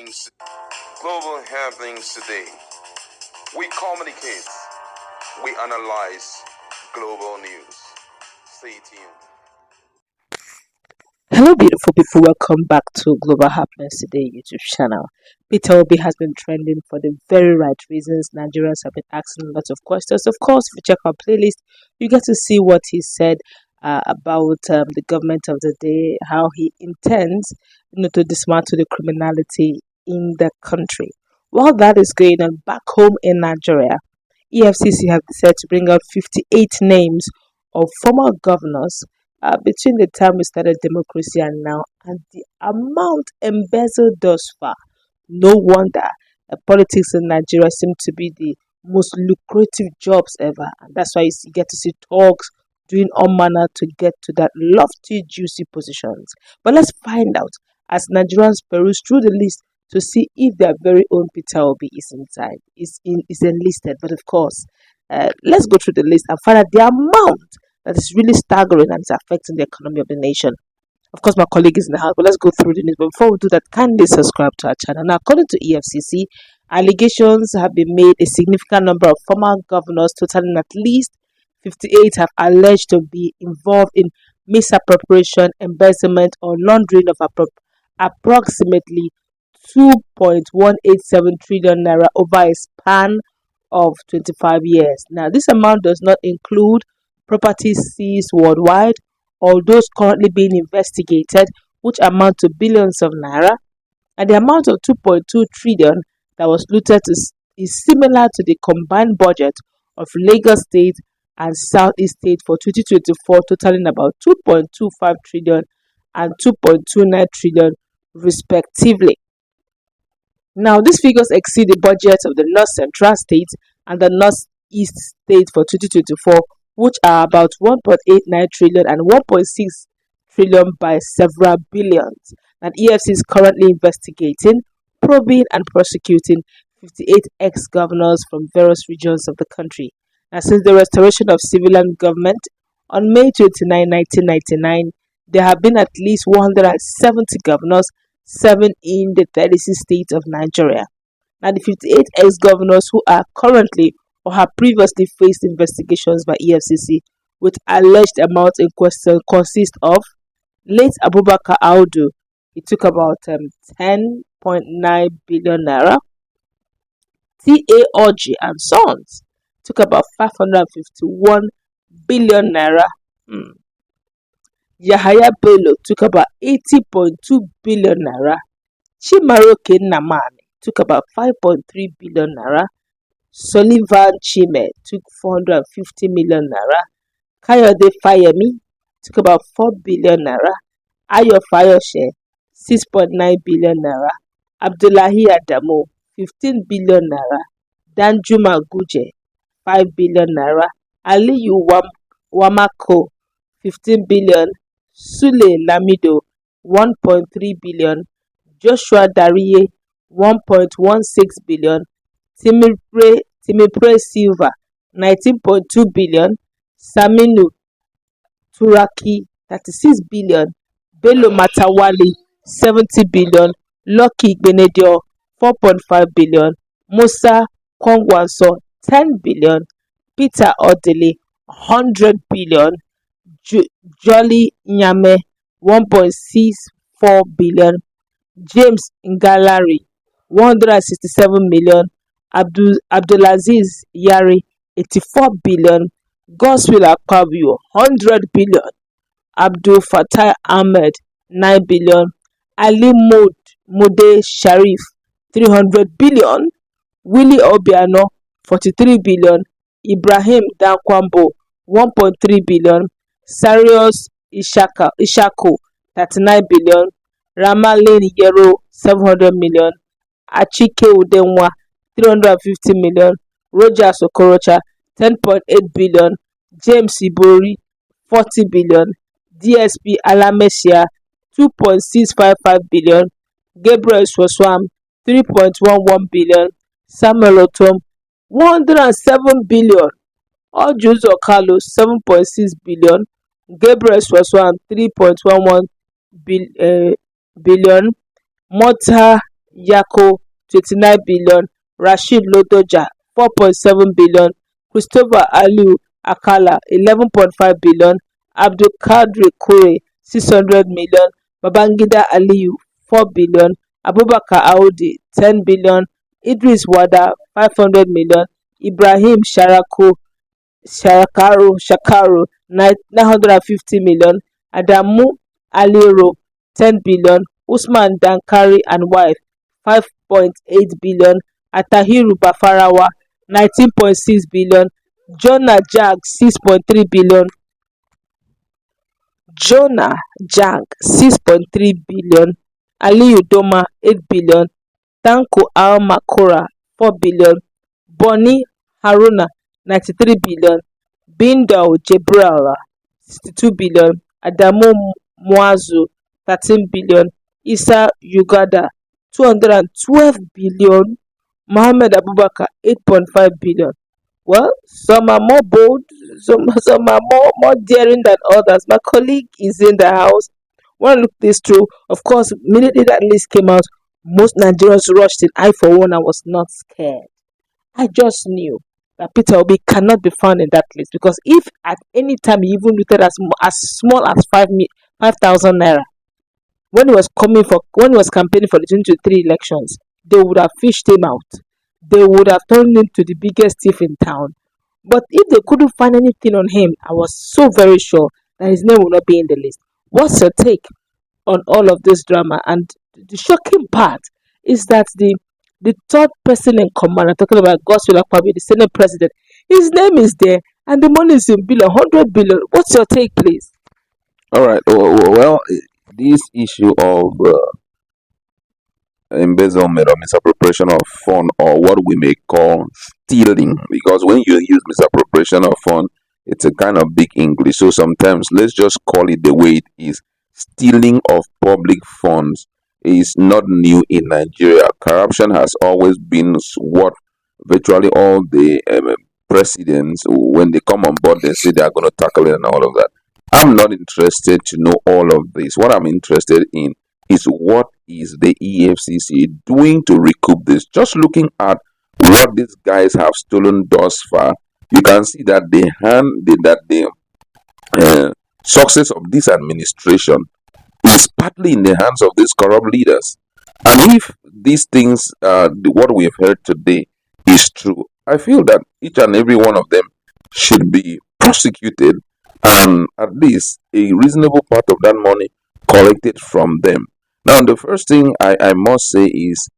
Global happenings today. We communicate, we analyze global news. Stay tuned. Hello, beautiful people. Welcome back to Global Happiness Today YouTube channel. Peter Obi has been trending for the very right reasons. Nigerians have been asking lots of questions. Of course, if you check our playlist, you get to see what he said about the government of the day, how he intends to dismantle the criminality in the country. While that is going on back home in Nigeria, EFCC have decided to bring out 58 names of former governors between the time we started democracy and now, and the amount embezzled thus far. No wonder politics in Nigeria seem to be the most lucrative jobs ever, and that's why you get to see talks doing all manner to get to that lofty, juicy positions. But let's find out as Nigerians peruse through the list to see if their very own Peter Obi is inside, is enlisted. But of course, let's go through the list and find out the amount that is really staggering and is affecting the economy of the nation. Of course, my colleague is in the house, but let's go through the news. But before we do that, kindly subscribe to our channel. Now, according to EFCC, allegations have been made. A significant number of former governors, totaling at least 58, have alleged to be involved in misappropriation, embezzlement, or laundering of approximately 2.187 trillion naira over a span of 25 years. Now, this amount does not include properties seized worldwide or those currently being investigated, which amount to billions of naira, and the amount of 2.2 trillion that was looted is similar to the combined budget of Lagos State and Southeast State for 2024, totaling about 2.25 trillion and 2.29 trillion respectively. Now, these figures exceed the budgets of the North Central State and the Northeast State for 2024, which are about 1.89 trillion and 1.6 trillion by several billions. And EFCC is currently investigating, probing, and prosecuting 58 ex-governors from various regions of the country. Now, since the restoration of civilian government on May 29, 1999, there have been at least 170 governors, 7 in the 36 states of Nigeria. Now, the 58 ex-governors who are currently or have previously faced investigations by EFCC with alleged amounts in question consist of late Abubakar Audu. He took about 10.9 billion naira. T.A. Orji and Sons took about 551 billion naira. Yahaya Bello took about 80.2 billion naira. Chimaroke Namani took about 5.3 billion naira. Sullivan Chime took 450 million naira. Kayode Fayemi took about 4 billion naira. Ayo Fayose 6.9 billion naira. Abdullahi Adamu 15 billion naira. Danjuma Guje 5 billion naira. Aliyu Wamako 15 billion. Sule Lamido 1.3 billion. Joshua Dariye 1.16 billion. Timipre Silva 19.2 billion, Saminu Turaki 36 billion, Bello Matawali 70 billion, Lucky Benedio 4.5 billion, Musa Kongwanso 10 billion, Peter Odele 100 billion, Jolly Nyame 1.64 billion, James Ngalari 167 million, Abdulaziz Yari 84 billion, Godswill Akpabio 100 billion, Abdul Fattah Ahmed 9 billion, Ali Mude Sharif 300 billion, Willie Obiano 43 billion, Ibrahim Dankwambo 1.3 billion, Sarius Ishaku 39 billion, Ramalin Yero 700 million, Achike Udenwa 350 million, Roger Sokorocha 10.8 billion, James Ibori 40 billion, DSP Alamesia 2.655 billion, Gabriel Swaswam 3.11 billion, Samuel Otom 107 billion, Ojuzo Carlos 7.6 billion, Gabriel Swaswam 3.11 billion, Mota Yako 29 billion, Rashid Lodoja 4.7 billion, Christopher Aliu Akala 11.5 billion, Abdul Kadri Kure 600 million, Babangida Aliyu 4 billion, Abubakar Audi 10 billion, Idris Wada 500 million, Ibrahim Shakaru 950 million, Adamu Aliro 10 billion, Usman Dankari and wife 5.8 billion, Atahiru Bafarawa 19.6 billion, Jonah Jag 6.3 billion, Jonah Jag 6.3 billion, Aliyu Doma 8 billion, Tanko Al-Makura 4 billion, Boni Haruna 93 billion, Bindal Jebrala 62 billion, Adamu Muazu 13 billion, Isa Uganda 212 billion, Mohammed Abubakar 8.5 billion. Well, some are more bold, some are more daring than others. My colleague is in the house. When I look this through, of course, immediately that list came out, most Nigerians rushed in. I, for one, I was not scared. I just knew that Peter Obi cannot be found in that list, because if at any time he even looted as small as 5,000 naira when he was campaigning for the 2023 elections, they would have fished him out. They would have turned him to the biggest thief in town. But if they couldn't find anything on him, I was so very sure that his name will not be in the list. What's your take on all of this drama? And the shocking part is that the third person in command, I'm talking about Godswill Akpabio, the Senate President, his name is there and the money is in billion, 100 billion. What's your take, please? All right. Well, this issue of embezzlement or misappropriation of fund, or what we may call stealing, because when you use misappropriation of fund, it's a kind of big English. So sometimes let's just call it the way it is. Stealing of public funds is not new in Nigeria. Corruption has always been what virtually all the presidents, when they come on board, they say they are going to tackle it and all of that. I'm not interested to know all of this. What I'm interested in is what is the EFCC doing to recoup this. Just looking at what these guys have stolen thus far, you can see that the success of this administration is partly in the hands of these corrupt leaders. And if these things, what we've heard today, is true, I feel that each and every one of them should be prosecuted, and at least a reasonable part of that money collected from them. Now, the first thing I must say is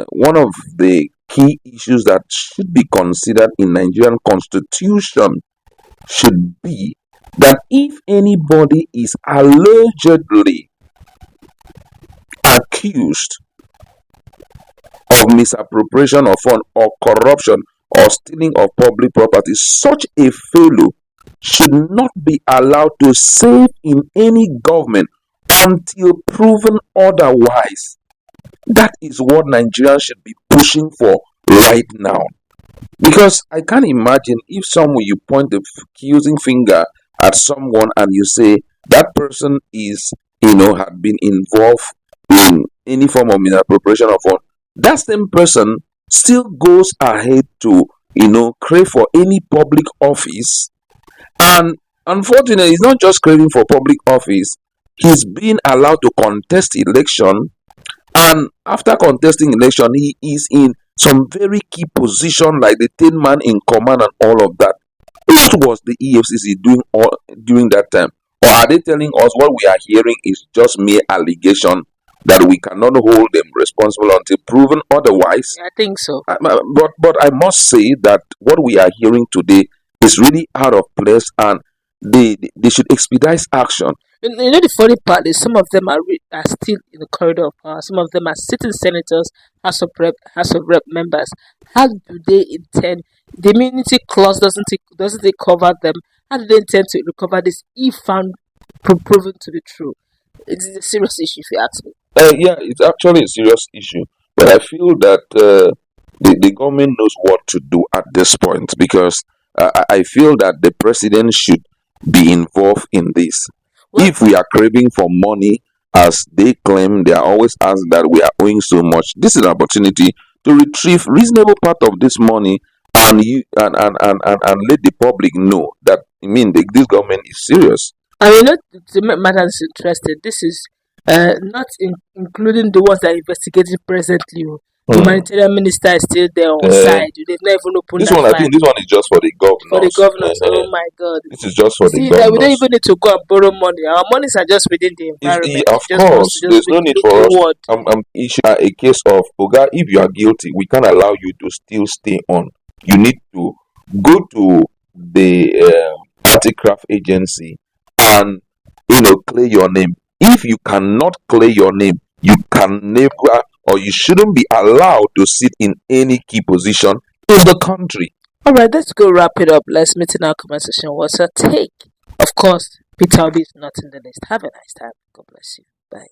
one of the key issues that should be considered in Nigerian constitution should be that if anybody is allegedly accused of misappropriation of fund or corruption or stealing of public property, such a fellow should not be allowed to serve in any government until proven otherwise. That is what Nigerians should be pushing for right now. Because I can't imagine if you point the accusing finger at someone and you say that person is, had been involved in any form of misappropriation of fund, that same person still goes ahead to, crave for any public office. And unfortunately, he's not just craving for public office, he's being allowed to contest election. And after contesting election, he is in some very key position, like the 10 man in command and all of that. What was the EFCC doing during that time? Or are they telling us what we are hearing is just mere allegation that we cannot hold them responsible until proven otherwise? I think so. But I must say that what we are hearing today is really out of place, and they should expedite action. The funny part is some of them are still in the corridor of power. Some of them are sitting senators, House of Rep members. How do they intend? The immunity clause doesn't it cover them? How do they intend to recover this if found proven to be true? It's a serious issue, if you ask me. Yeah, it's actually a serious issue, but I feel that the government knows what to do at this point, because I feel that the president should be involved in this. Well, if we are craving for money as they claim. They are always asked that we are owing so much. This is an opportunity to retrieve reasonable part of this money and you and let the public know that this government is serious. And you know, to make matters interesting, this is not including the ones that are investigated presently. The humanitarian minister is still there on side. They've not even opened This that one, I file. think, this one is just for the governors. For the governors, oh my God! This is just for the See governors. that we don't even need to go and borrow money. Our monies are just within the environment. Of course, there's no need for us. Issue a case of Oga. If you are guilty, we can't allow you to still stay on. You need to go to the anti-graft agency and clear your name. If you cannot clear your name, you can never, or you shouldn't be allowed to sit in any key position in the country. All right, let's go wrap it up. Let's meet in our comment section. What's your take? Of course, Peter Obi is not in the list. Have a nice time. God bless you. Bye.